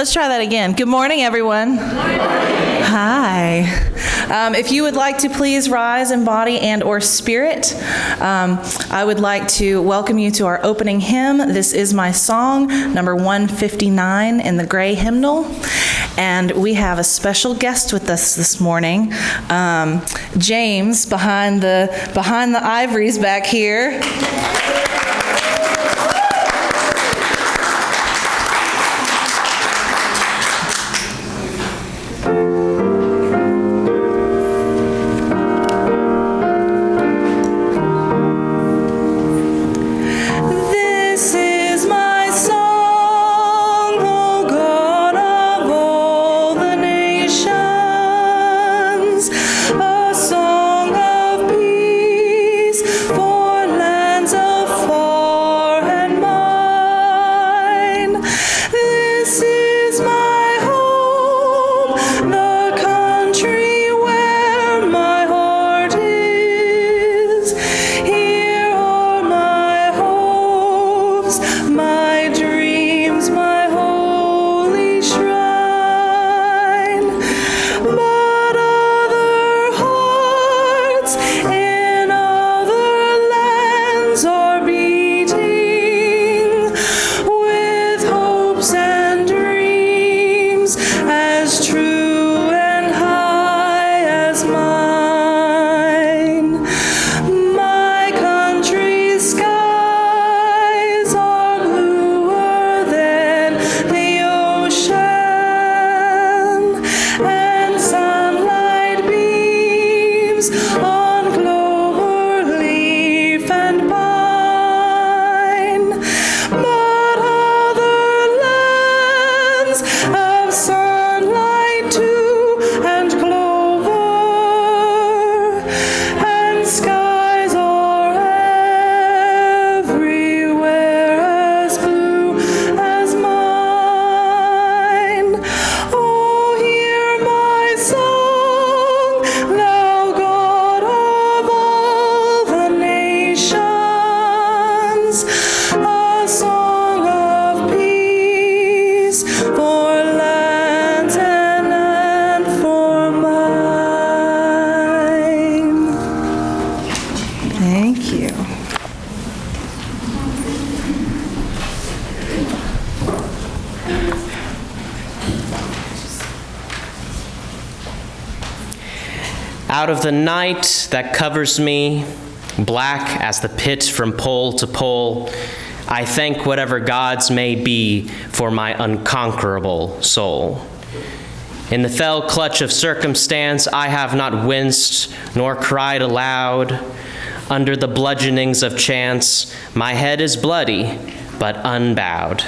Let's try that again. Good morning, everyone. Good morning. Hi. If you would like to please rise in body and or spirit, I would like to welcome you to our opening hymn. This is my song, number 159 in the gray hymnal. And we have a special guest with us this morning, James, behind the ivories back here. Out of the night that covers me, black as the pit from pole to pole, I thank whatever gods may be for my unconquerable soul. In the fell clutch of circumstance, I have not winced nor cried aloud. Under the bludgeonings of chance, my head is bloody, but unbowed.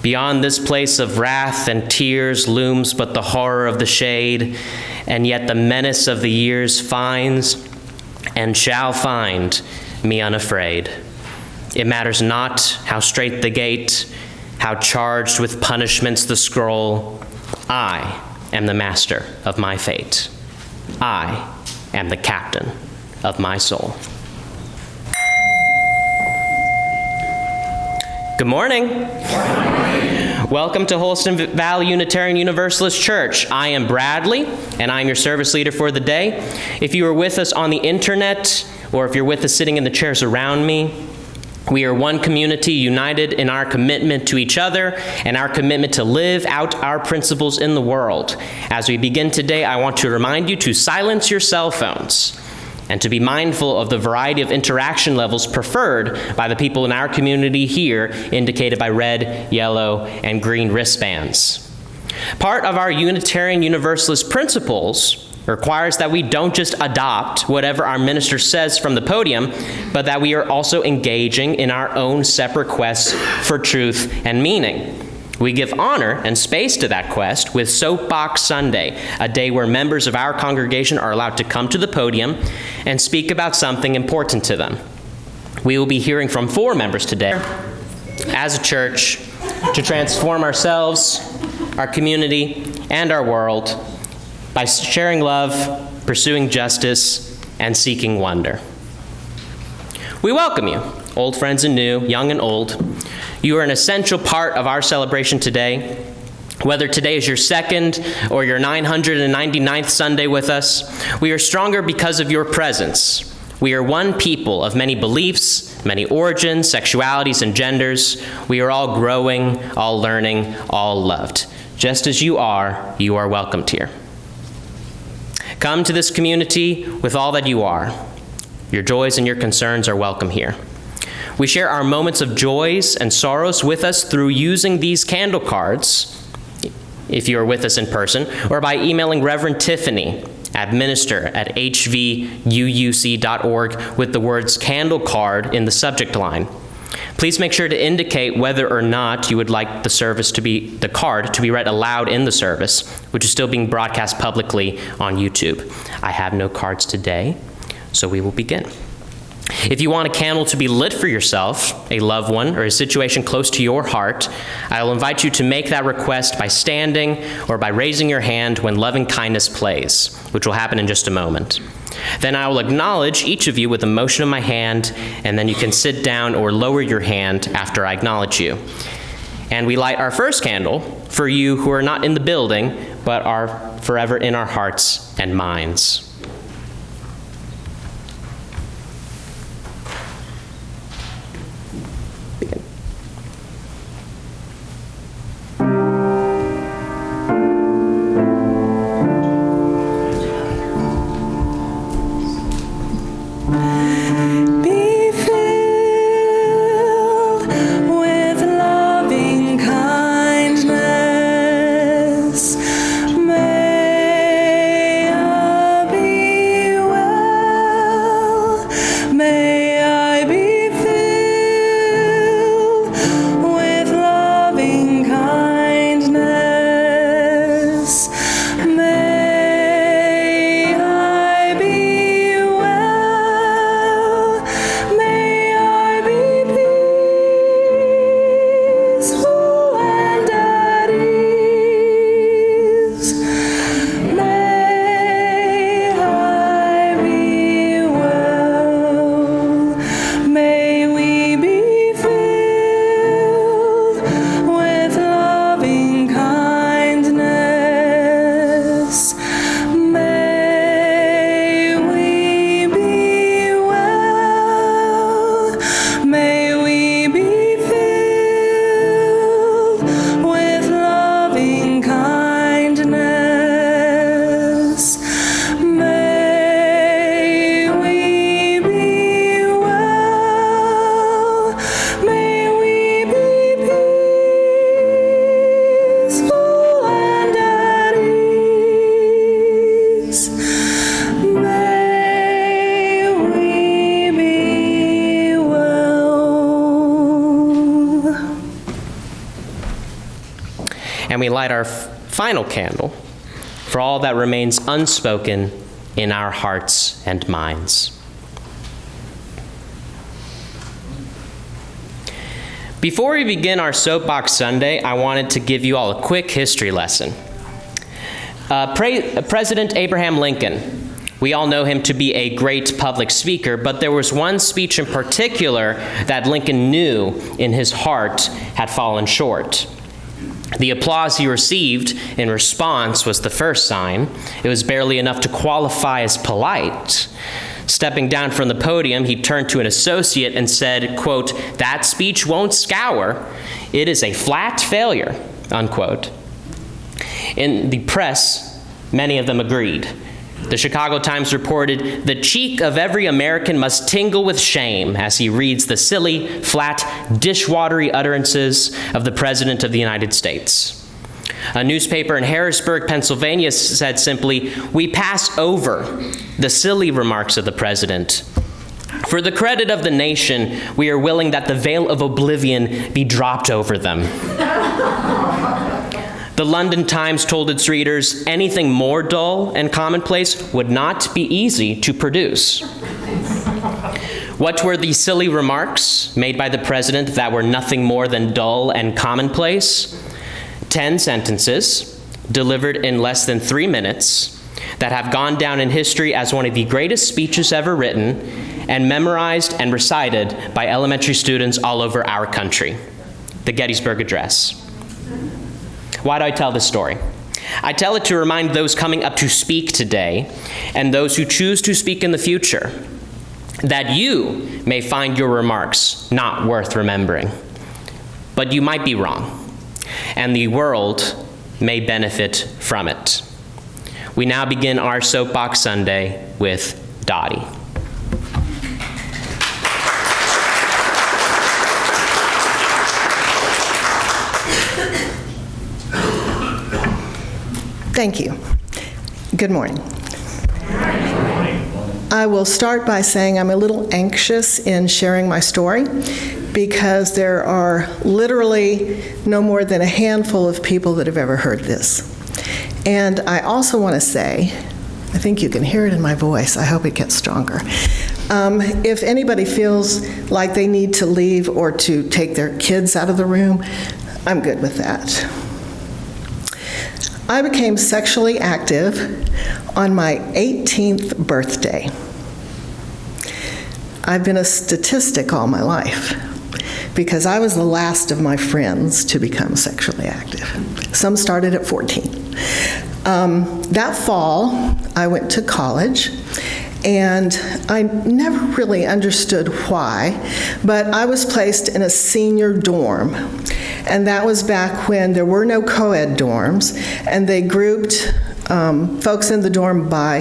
Beyond this place of wrath and tears looms but the horror of the shade, and yet the menace of the years finds and shall find me unafraid. It matters not how strait the gate, how charged with punishments the scroll. I am the master of my fate. I am the captain of my soul. Good morning. Welcome to Holston Valley Unitarian Universalist Church. I am Bradley, and I'm your service leader for the day. If you are with us on the internet, or if you're with us sitting in the chairs around me, we are one community united in our commitment to each other and our commitment to live out our principles in the world. As we begin today, I want to remind you to silence your cell phones and to be mindful of the variety of interaction levels preferred by the people in our community here, indicated by red, yellow, and green wristbands. Part of our Unitarian Universalist principles requires that we don't just adopt whatever our minister says from the podium, but that we are also engaging in our own separate quests for truth and meaning. We give honor and space to that quest with Soapbox Sunday, a day where members of our congregation are allowed to come to the podium and speak about something important to them. We will be hearing from 4 members today as a church to transform ourselves, our community, and our world by sharing love, pursuing justice, and seeking wonder. We welcome you, old friends and new, young and old. You are an essential part of our celebration today. Whether today is your second or your 999th Sunday with us, we are stronger because of your presence. We are one people of many beliefs, many origins, sexualities, and genders. We are all growing, all learning, all loved. Just as you are welcomed here. Come to this community with all that you are. Your joys and your concerns are welcome here. We share our moments of joys and sorrows with us through using these candle cards, if you are with us in person, or by emailing Reverend Tiffany at minister@hvууc.org with the words candle card in the subject line. Please make sure to indicate whether or not you would like the card to be read aloud in the service, which is still being broadcast publicly on YouTube. I have no cards today, so we will begin. If you want a candle to be lit for yourself, a loved one, or a situation close to your heart, I will invite you to make that request by standing or by raising your hand when loving kindness plays, which will happen in just a moment. Then I will acknowledge each of you with a motion of my hand, and then you can sit down or lower your hand after I acknowledge you. And we light our first candle for you who are not in the building, but are forever in our hearts and minds. And we light our final candle for all that remains unspoken in our hearts and minds. Before we begin our Soapbox Sunday, I wanted to give you all a quick history lesson. President Abraham Lincoln, we all know him to be a great public speaker, but there was one speech in particular that Lincoln knew in his heart had fallen short. The applause he received in response was the first sign. It was barely enough to qualify as polite. Stepping down from the podium, he turned to an associate and said, quote, "That speech won't scour. It is a flat failure," unquote. In the press, many of them agreed. The Chicago Times reported, "The cheek of every American must tingle with shame as he reads the silly, flat, dishwatery utterances of the President of the United States." A newspaper in Harrisburg, Pennsylvania said simply, "We pass over the silly remarks of the President. For the credit of the nation, we are willing that the veil of oblivion be dropped over them." The London Times told its readers anything more dull and commonplace would not be easy to produce. What were the silly remarks made by the president that were nothing more than dull and commonplace? 10 sentences, delivered in less than 3 minutes, that have gone down in history as one of the greatest speeches ever written and memorized and recited by elementary students all over our country. The Gettysburg Address. Why do I tell this story? I tell it to remind those coming up to speak today and those who choose to speak in the future that you may find your remarks not worth remembering. But you might be wrong, and the world may benefit from it. We now begin our Soapbox Sunday with Dottie. Thank you. Good morning. I will start by saying I'm a little anxious in sharing my story because there are literally no more than a handful of people that have ever heard this. And I also want to say, I think you can hear it in my voice, I hope it gets stronger. If anybody feels like they need to leave or to take their kids out of the room, I'm good with that. I became sexually active on my 18th birthday. I've been a statistic all my life because I was the last of my friends to become sexually active. Some started at 14. That fall, I went to college, and I never really understood why, but I was placed in a senior dorm. And that was back when there were no co-ed dorms, and they grouped folks in the dorm by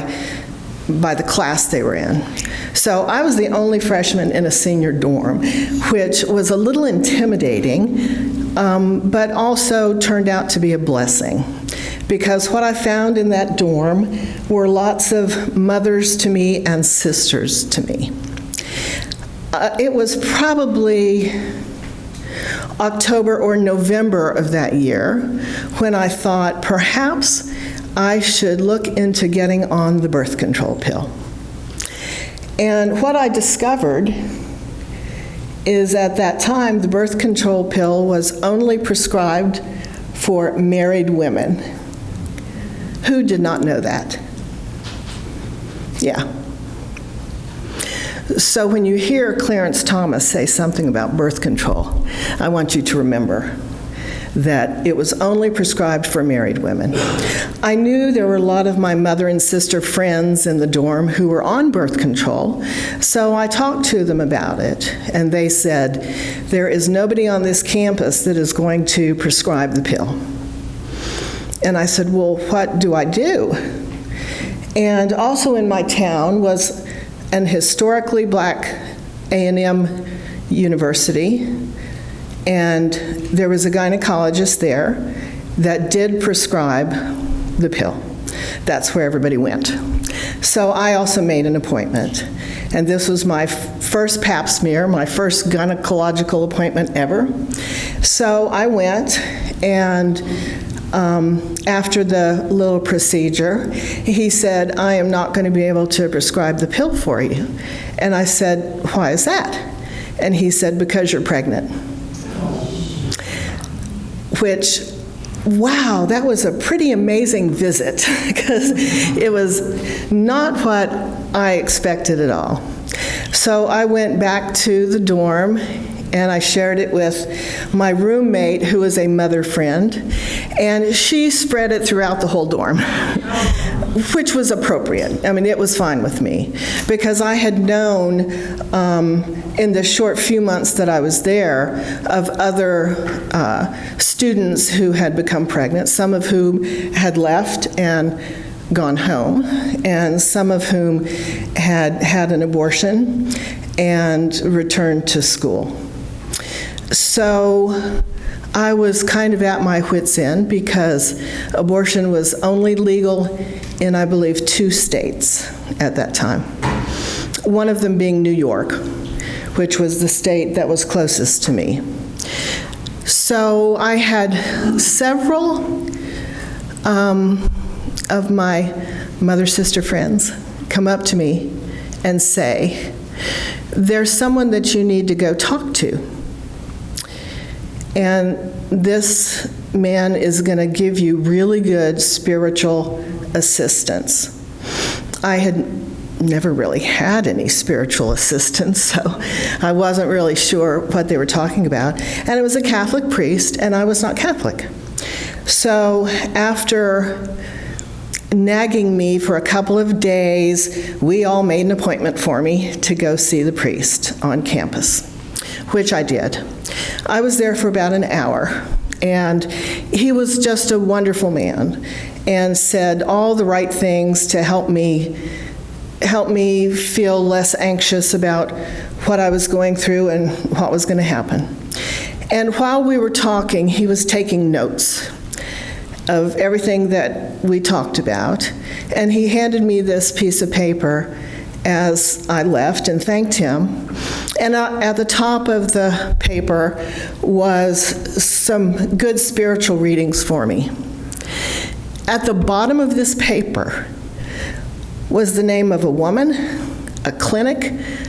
the class they were in. So I was the only freshman in a senior dorm, which was a little intimidating, but also turned out to be a blessing. Because what I found in that dorm were lots of mothers to me and sisters to me. It was probably October or November of that year when I thought perhaps I should look into getting on the birth control pill. And what I discovered is at that time the birth control pill was only prescribed for married women. Who did not know that? Yeah. So when you hear Clarence Thomas say something about birth control, I want you to remember that it was only prescribed for married women. I knew there were a lot of my mother and sister friends in the dorm who were on birth control, so I talked to them about it, and they said, there is nobody on this campus that is going to prescribe the pill. And I said, well, what do I do? And also in my town was an historically black A&M university, and there was a gynecologist there that did prescribe the pill. That's where everybody went. So I also made an appointment, and this was my first pap smear, my first gynecological appointment ever. So I went, and after the little procedure, he said, I am not going to be able to prescribe the pill for you. And I said, why is that? And he said, because you're pregnant. Which, wow, that was a pretty amazing visit, because it was not what I expected at all. So I went back to the dorm, and I shared it with my roommate, who was a mother friend, and she spread it throughout the whole dorm, which was appropriate. I mean, it was fine with me, because I had known in the short few months that I was there of other students who had become pregnant, some of whom had left and gone home, and some of whom had had an abortion and returned to school. So I was kind of at my wit's end, because abortion was only legal in, I believe, 2 states at that time. One of them being New York, which was the state that was closest to me. So I had several of my mother-sister friends come up to me and say, there's someone that you need to go talk to. And this man is going to give you really good spiritual assistance. I had never really had any spiritual assistance, so I wasn't really sure what they were talking about. And it was a Catholic priest, and I was not Catholic. So after nagging me for a couple of days, we all made an appointment for me to go see the priest on campus, which I did. I was there for about an hour, and he was just a wonderful man and said all the right things to help me feel less anxious about what I was going through and what was going to happen. And while we were talking, he was taking notes of everything that we talked about, and he handed me this piece of paper as I left and thanked him. And at the top of the paper was some good spiritual readings for me. At the bottom of this paper was the name of a woman, a clinic,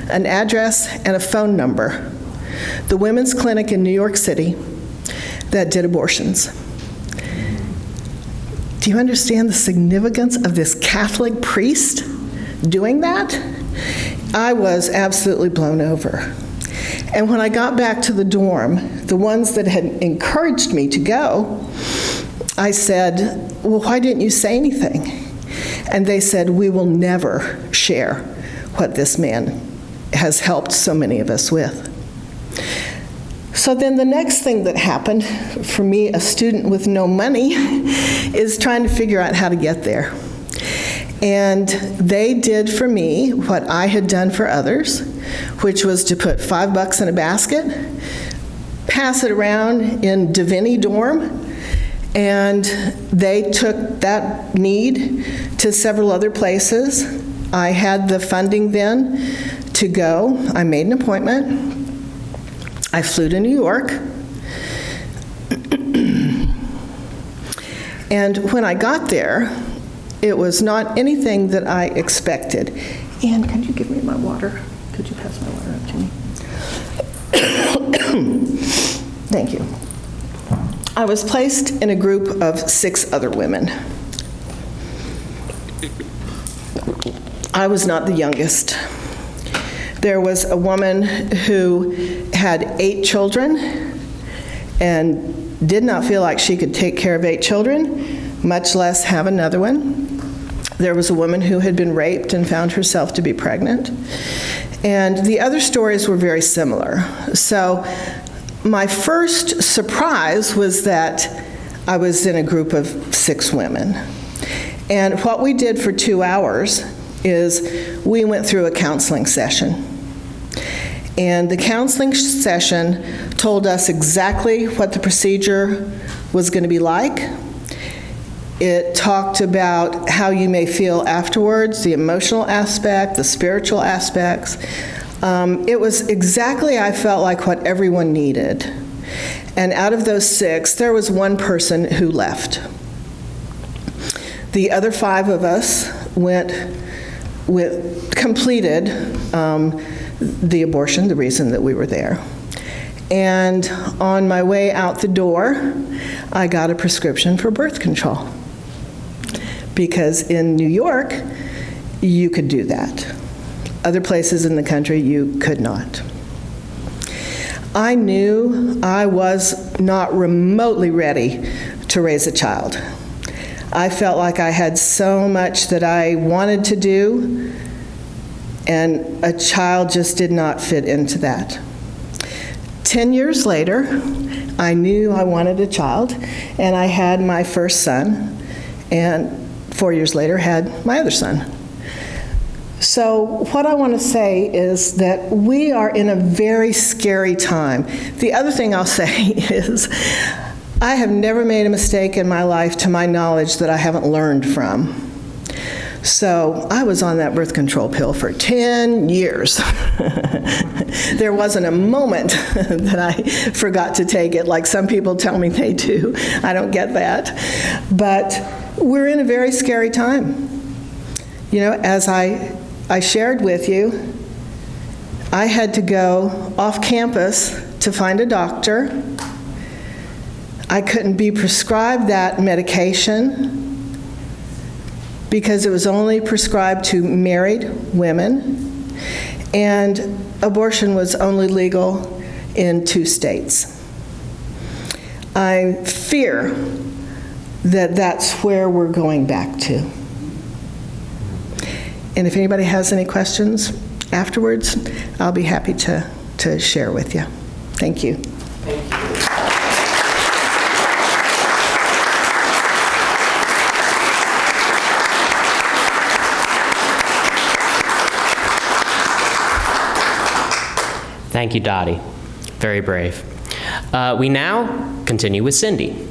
an address, and a phone number. The women's clinic in New York City that did abortions. Do you understand the significance of this Catholic priest doing that? I was absolutely blown over. And when I got back to the dorm, the ones that had encouraged me to go, I said, well, why didn't you say anything? And they said, we will never share what this man has helped so many of us with. So then the next thing that happened, for me, a student with no money, is trying to figure out how to get there. And they did for me what I had done for others, which was to put $5 in a basket, pass it around in Divinity dorm, and they took that need to several other places. I had the funding then to go. I made an appointment. I flew to New York. And when I got there, it was not anything that I expected. Ann, could you give me my water? Could you pass my water up to me? Thank you. I was placed in a group of 6 other women. I was not the youngest. There was a woman who had 8 children and did not feel like she could take care of 8 children, much less have another one. There was a woman who had been raped and found herself to be pregnant. And the other stories were very similar. So my first surprise was that I was in a group of 6 women. And what we did for 2 hours is we went through a counseling session. And the counseling session told us exactly what the procedure was going to be like. It talked about how you may feel afterwards, the emotional aspect, the spiritual aspects. It was exactly, I felt like, what everyone needed. And out of those 6, there was one person who left. The other 5 of us completed the abortion, the reason that we were there. And on my way out the door, I got a prescription for birth control. Because in New York, you could do that. Other places in the country, you could not. I knew I was not remotely ready to raise a child. I felt like I had so much that I wanted to do, and a child just did not fit into that. 10 years later, I knew I wanted a child, and I had my first son, and 4 years later had my other son. So what I want to say is that we are in a very scary time. The other thing I'll say is I have never made a mistake in my life, to my knowledge, that I haven't learned from. So I was on that birth control pill for 10 years. There wasn't a moment that I forgot to take it, like some people tell me they do. I don't get that. But we're in a very scary time. You know, as I shared with you, I had to go off campus to find a doctor. I couldn't be prescribed that medication because it was only prescribed to married women, and abortion was only legal in 2 states. I fear that's where we're going back to. And if anybody has any questions afterwards, I'll be happy to share with you. Thank you. Thank you, Dottie. Very brave. We now continue with Cindy.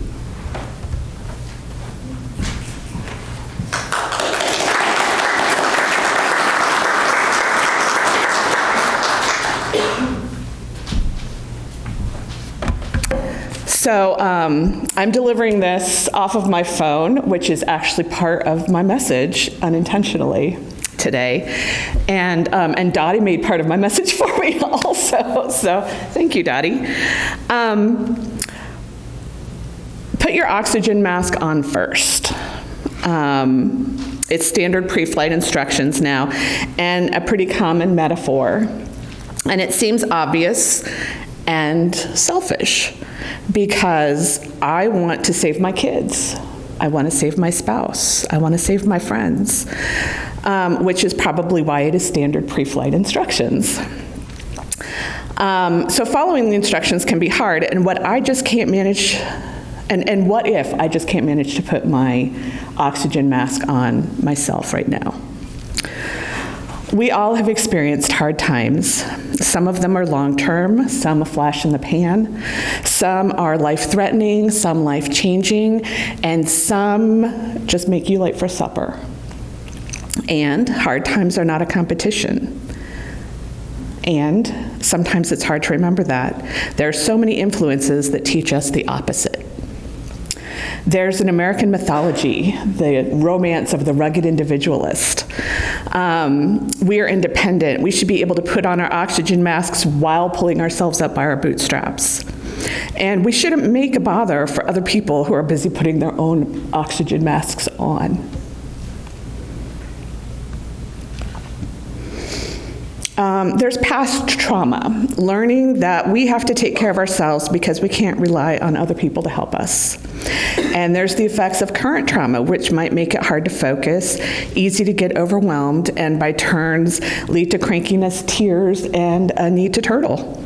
So I'm delivering this off of my phone, which is actually part of my message unintentionally today. And Dottie made part of my message for me also. So thank you, Dottie. Put your oxygen mask on first. It's standard pre-flight instructions now, and a pretty common metaphor. And it seems obvious and selfish, because I want to save my kids. I want to save my spouse. I want to save my friends, which is probably why it is standard pre-flight instructions. So following the instructions can be hard, and what I just can't manage, and what if I just can't manage to put my oxygen mask on myself right now? We all have experienced hard times. Some of them are long-term, some a flash in the pan, some are life-threatening, some life-changing, and some just make you late for supper. And hard times are not a competition. And sometimes it's hard to remember that. There are so many influences that teach us the opposite. There's an American mythology, the romance of the rugged individualist. We are independent. We should be able to put on our oxygen masks while pulling ourselves up by our bootstraps. And we shouldn't make a bother for other people who are busy putting their own oxygen masks on. There's past trauma, learning that we have to take care of ourselves because we can't rely on other people to help us. And there's the effects of current trauma, which might make it hard to focus, easy to get overwhelmed, and by turns lead to crankiness, tears, and a need to turtle.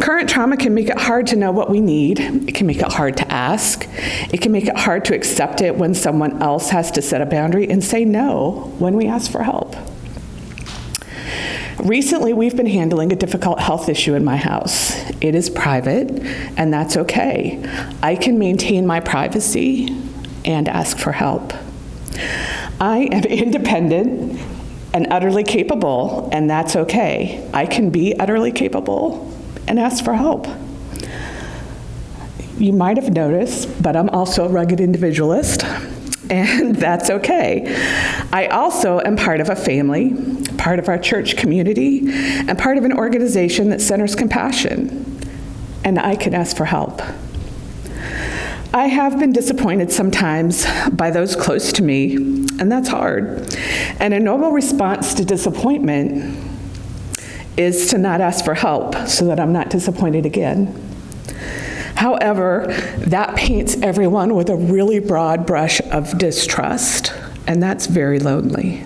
Current trauma can make it hard to know what we need. It can make it hard to ask. It can make it hard to accept it when someone else has to set a boundary and say no when we ask for help. Recently, we've been handling a difficult health issue in my house. It is private, and that's okay. I can maintain my privacy and ask for help. I am independent and utterly capable, and that's okay. I can be utterly capable and ask for help. You might have noticed, but I'm also a rugged individualist, and that's okay. I also am part of a family, part of our church community, and part of an organization that centers compassion, and I can ask for help. I have been disappointed sometimes by those close to me, and that's hard. And a normal response to disappointment is to not ask for help so that I'm not disappointed again. However, that paints everyone with a really broad brush of distrust, and that's very lonely.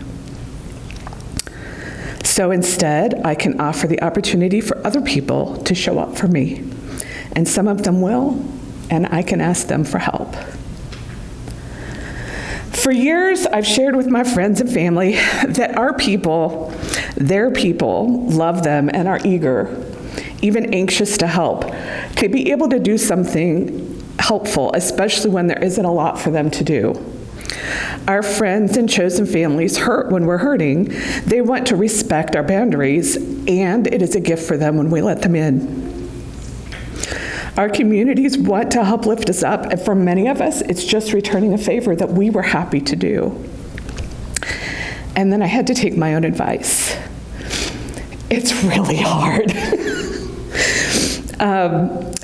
So instead, I can offer the opportunity for other people to show up for me, and some of them will, and I can ask them for help. For years, I've shared with my friends and family that our people, their people, love them and are eager, even anxious to help, to be able to do something helpful, especially when there isn't a lot for them to do. Our friends and chosen families hurt when we're hurting. They want to respect our boundaries, and it is a gift for them when we let them in. Our communities want to help lift us up, and for many of us, it's just returning a favor that we were happy to do. And then I had to take my own advice. It's really hard.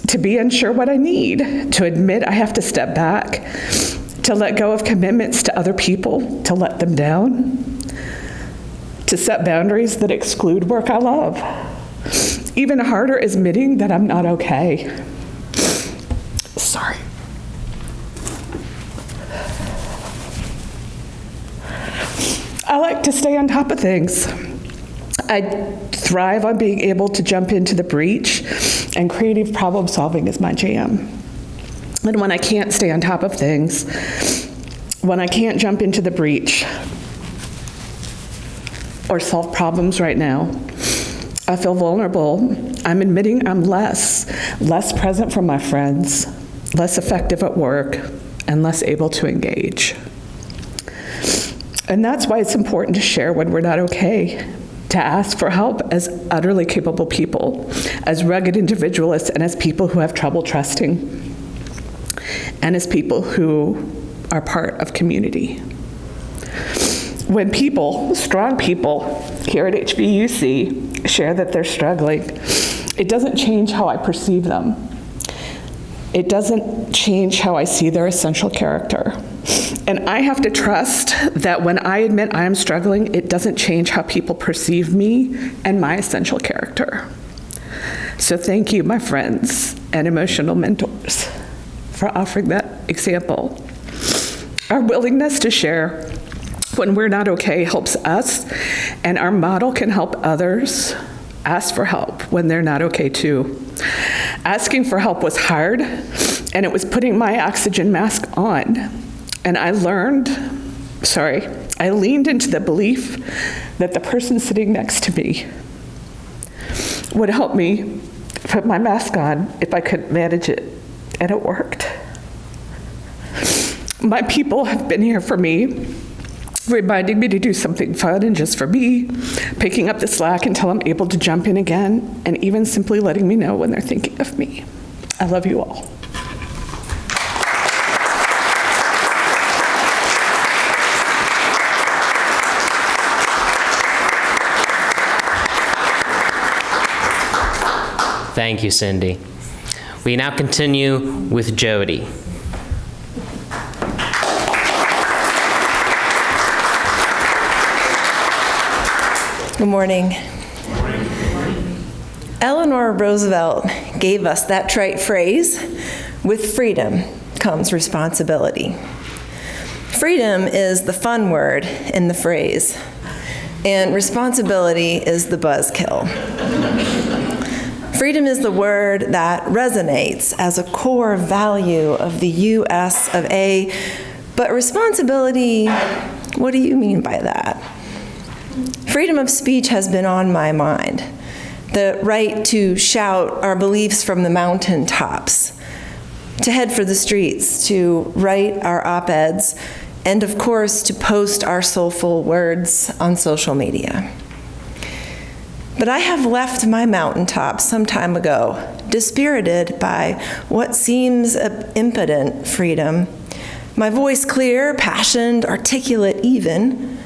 To be unsure what I need, to admit I have to step back, to let go of commitments to other people, to let them down, to set boundaries that exclude work I love. Even harder is admitting that I'm not okay. Sorry. I like to stay on top of things. I thrive on being able to jump into the breach, and creative problem solving is my jam. And when I can't stay on top of things, when I can't jump into the breach or solve problems right now, I feel vulnerable. I'm admitting I'm less present for my friends, less effective at work, and less able to engage. And that's why it's important to share when we're not okay, to ask for help as utterly capable people, as rugged individualists, and as people who have trouble trusting, and as people who are part of community. When people, strong people here at HVUC, share that they're struggling, it doesn't change how I perceive them. It doesn't change how I see their essential character. And I have to trust that when I admit I am struggling, it doesn't change how people perceive me and my essential character. So thank you, my friends and emotional mentors, for offering that example. Our willingness to share when we're not okay helps us, and our model can help others ask for help when they're not okay too. Asking for help was hard, and it was putting my oxygen mask on. And I leaned into the belief that the person sitting next to me would help me put my mask on if I could manage it, and it worked. My people have been here for me, reminding me to do something fun and just for me, picking up the slack until I'm able to jump in again, and even simply letting me know when they're thinking of me. I love you all. Thank you, Cindy. We now continue with Jody. Good morning. Eleanor Roosevelt gave us that trite phrase, with freedom comes responsibility. Freedom is the fun word in the phrase, and responsibility is the buzzkill. Freedom is the word that resonates as a core value of the US of A, but responsibility, what do you mean by that? Freedom of speech has been on my mind. The right to shout our beliefs from the mountaintops, to head for the streets, to write our op-eds, and of course to post our soulful words on social media. But I have left my mountaintop some time ago, dispirited by what seems impotent freedom. My voice clear, passionate, articulate even.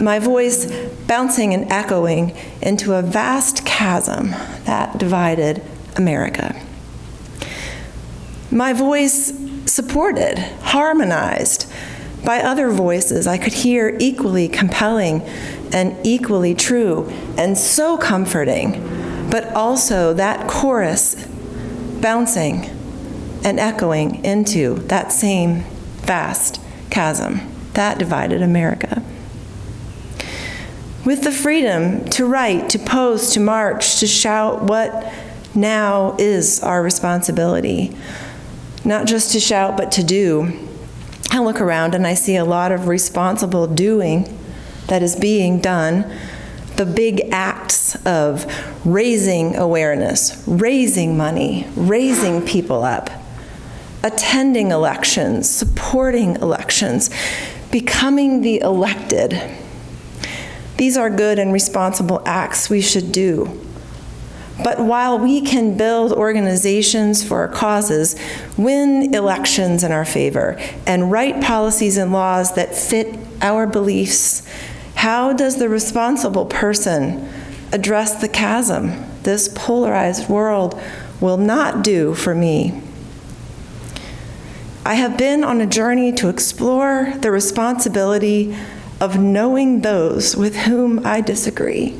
My voice bouncing and echoing into a vast chasm that divided America. My voice supported, harmonized by other voices I could hear equally compelling and equally true and so comforting, but also that chorus bouncing and echoing into that same vast chasm that divided America. With the freedom to write, to post, to march, to shout what now is our responsibility, not just to shout, but to do. I look around and I see a lot of responsible doing that is being done, the big acts of raising awareness, raising money, raising people up, attending elections, supporting elections, becoming the elected. These are good and responsible acts we should do. But while we can build organizations for our causes, win elections in our favor, and write policies and laws that fit our beliefs, how does the responsible person address the chasm this polarized world will not do for me? I have been on a journey to explore the responsibility of knowing those with whom I disagree.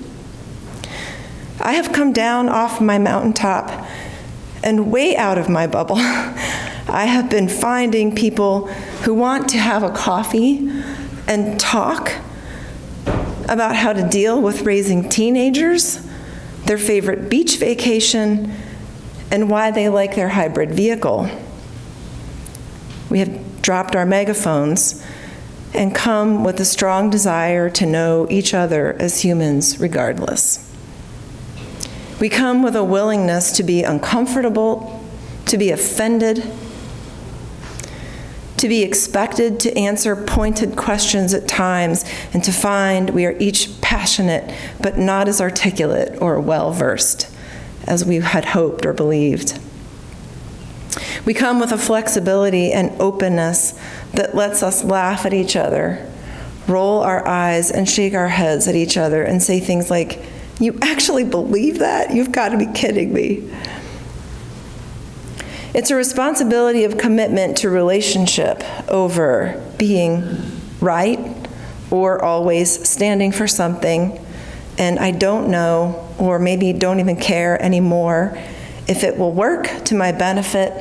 I have come down off my mountaintop and way out of my bubble. I have been finding people who want to have a coffee and talk about how to deal with raising teenagers, their favorite beach vacation, and why they like their hybrid vehicle. We have dropped our megaphones and come with a strong desire to know each other as humans regardless. We come with a willingness to be uncomfortable, to be offended, to be expected to answer pointed questions at times, and to find we are each passionate but not as articulate or well-versed as we had hoped or believed. We come with a flexibility and openness that lets us laugh at each other, roll our eyes and shake our heads at each other and say things like, "You actually believe that? You've got to be kidding me." It's a responsibility of commitment to relationship over being right or always standing for something, and I don't know, or maybe don't even care anymore, if it will work to my benefit,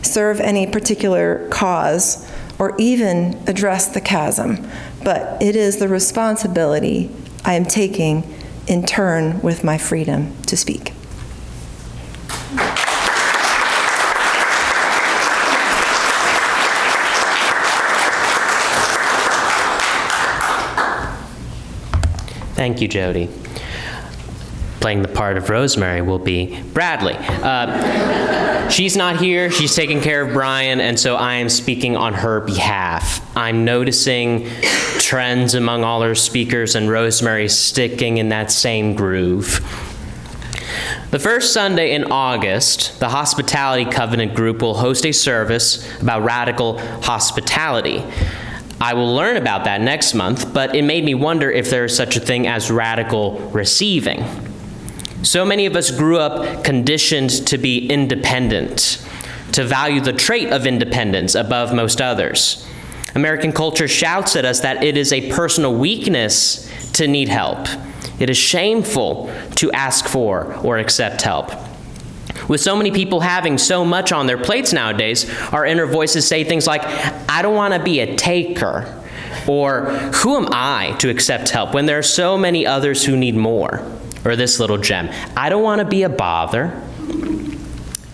serve any particular cause, or even address the chasm. But it is the responsibility I am taking in turn with my freedom to speak. Thank you, Jody. Playing the part of Rosemary will be Bradley. She's not here. She's taking care of Brian, and so I am speaking on her behalf. I'm noticing trends among all our speakers, and Rosemary's sticking in that same groove. The first Sunday in August, the Hospitality Covenant group will host a service about radical hospitality. I will learn about that next month, but it made me wonder if there is such a thing as radical receiving. So many of us grew up conditioned to be independent, to value the trait of independence above most others. American culture shouts at us that it is a personal weakness to need help. It is shameful to ask for or accept help. With so many people having so much on their plates nowadays, our inner voices say things like, "I don't want to be a taker," or "Who am I to accept help when there are so many others who need more?" Or this little gem, "I don't want to be a bother."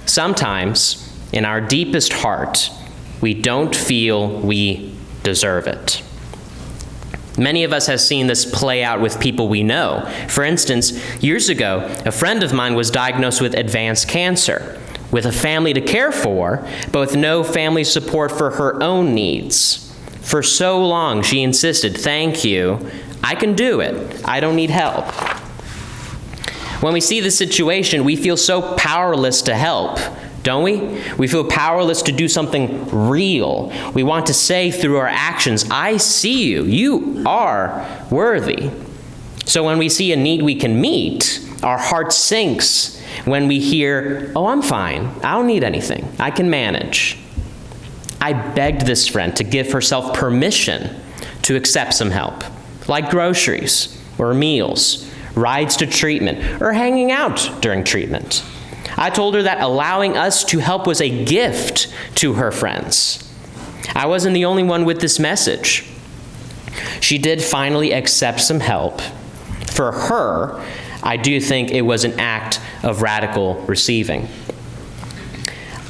Sometimes, in our deepest heart, we don't feel we deserve it. Many of us have seen this play out with people we know. For instance, years ago, a friend of mine was diagnosed with advanced cancer, with a family to care for, but with no family support for her own needs. For so long, she insisted, "Thank you, I can do it. I don't need help." When we see this situation, we feel so powerless to help, don't we? We feel powerless to do something real. We want to say through our actions, "I see you. You are worthy." So when we see a need we can meet, our heart sinks when we hear, "Oh, I'm fine. I don't need anything. I can manage." I begged this friend to give herself permission to accept some help, like groceries or meals, rides to treatment, or hanging out during treatment. I told her that allowing us to help was a gift to her friends. I wasn't the only one with this message. She did finally accept some help. For her, I do think it was an act of radical receiving.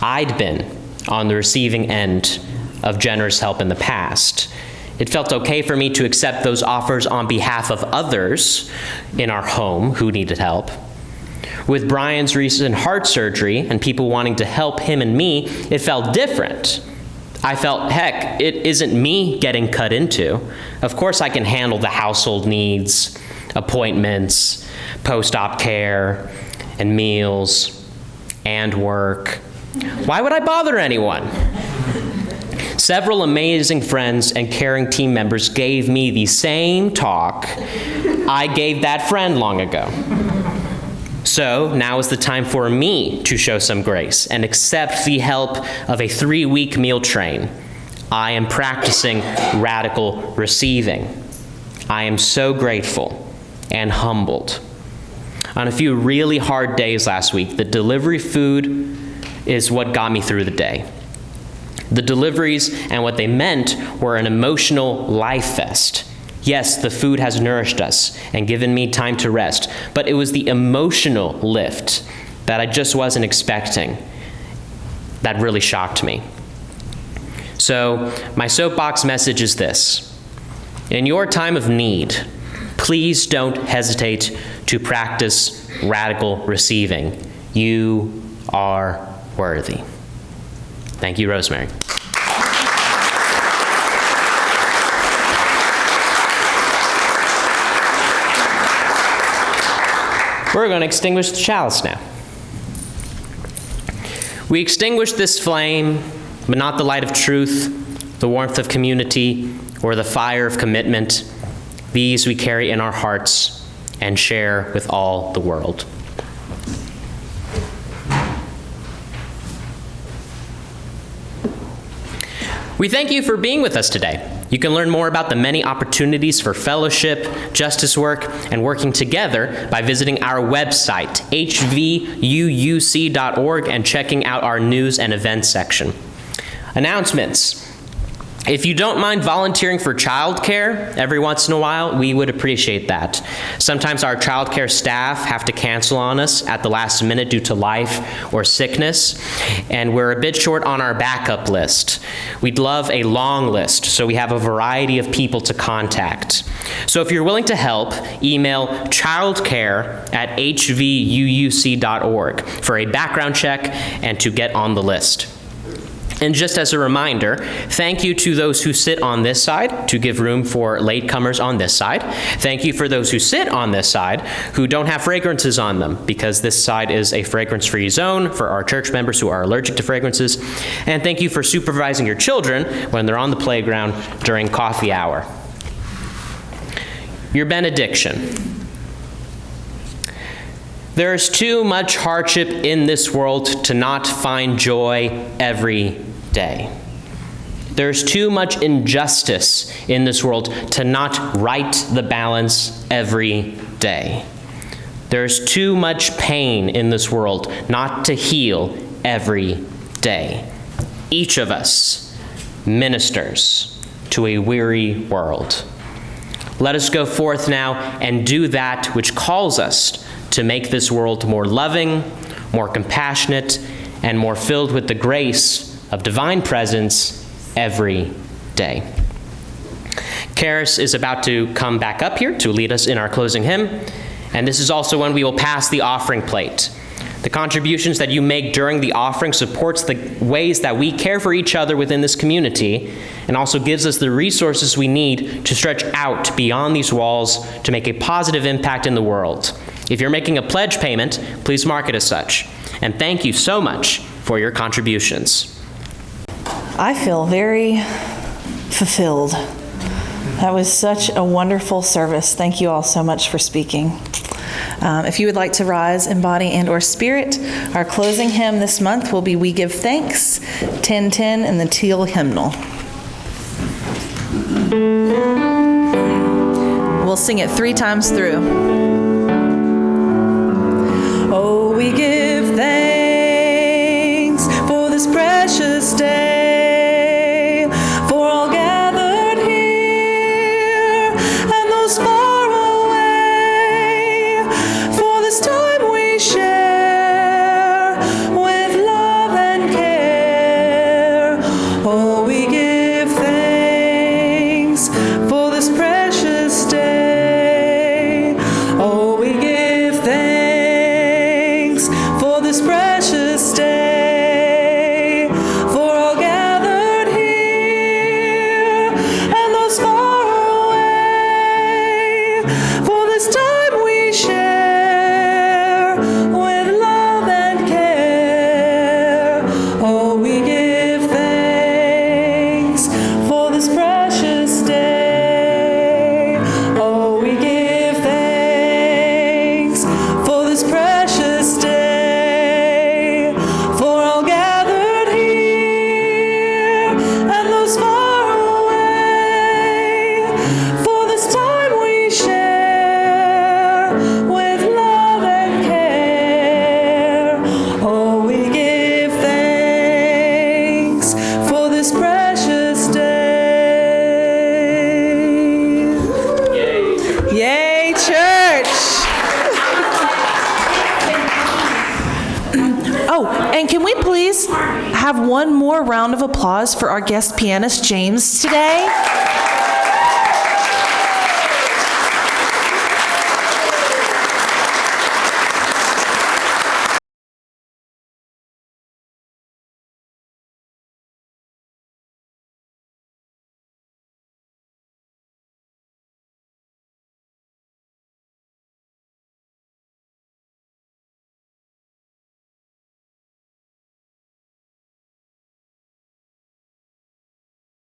I'd been on the receiving end of generous help in the past. It felt okay for me to accept those offers on behalf of others in our home who needed help. With Brian's recent heart surgery and people wanting to help him and me, it felt different. I felt, heck, it isn't me getting cut into. Of course I can handle the household needs, appointments, post-op care, and meals, and work. Why would I bother anyone? Several amazing friends and caring team members gave me the same talk I gave that friend long ago. So now is the time for me to show some grace and accept the help of a 3-week meal train. I am practicing radical receiving. I am so grateful and humbled. On a few really hard days last week, the delivery food is what got me through the day. The deliveries and what they meant were an emotional life fest. Yes, the food has nourished us and given me time to rest, but it was the emotional lift that I just wasn't expecting that really shocked me. So my soapbox message is this. In your time of need, please don't hesitate to practice radical receiving. You are worthy. Thank you, Rosemary. We're going to extinguish the chalice now. We extinguish this flame, but not the light of truth, the warmth of community, or the fire of commitment. These we carry in our hearts and share with all the world. We thank you for being with us today. You can learn more about the many opportunities for fellowship, justice work, and working together by visiting our website, hvuuc.org, and checking out our news and events section. Announcements. If you don't mind volunteering for childcare every once in a while, we would appreciate that. Sometimes our childcare staff have to cancel on us at the last minute due to life or sickness, and we're a bit short on our backup list. We'd love a long list, so we have a variety of people to contact. So if you're willing to help, email childcare@hvuuc.org for a background check and to get on the list. And just as a reminder, thank you to those who sit on this side to give room for latecomers on this side. Thank you for those who sit on this side who don't have fragrances on them, because this side is a fragrance-free zone for our church members who are allergic to fragrances. And thank you for supervising your children when they're on the playground during coffee hour. Your benediction. There is too much hardship in this world to not find joy every day. There's too much injustice in this world to not right the balance every day. There's too much pain in this world not to heal every day. Each of us ministers to a weary world. Let us go forth now and do that which calls us to make this world more loving, more compassionate, and more filled with the grace of divine presence every day. Karis is about to come back up here to lead us in our closing hymn, and this is also when we will pass the offering plate. The contributions that you make during the offering supports the ways that we care for each other within this community, and also gives us the resources we need to stretch out beyond these walls to make a positive impact in the world. If you're making a pledge payment, please mark it as such. And thank you so much for your contributions. I feel very fulfilled. That was such a wonderful service. Thank you all so much for speaking. If you would like to rise in body and or spirit, our closing hymn this month will be We Give Thanks, 1010 in the teal hymnal. We'll sing it 3 times through. Oh, we give thanks for this precious day, for all gathered here and those far away, for this time we share with love and care. Oh, we give thanks for this precious day. Oh, we give thanks please have one more round of applause for our guest pianist, James, today?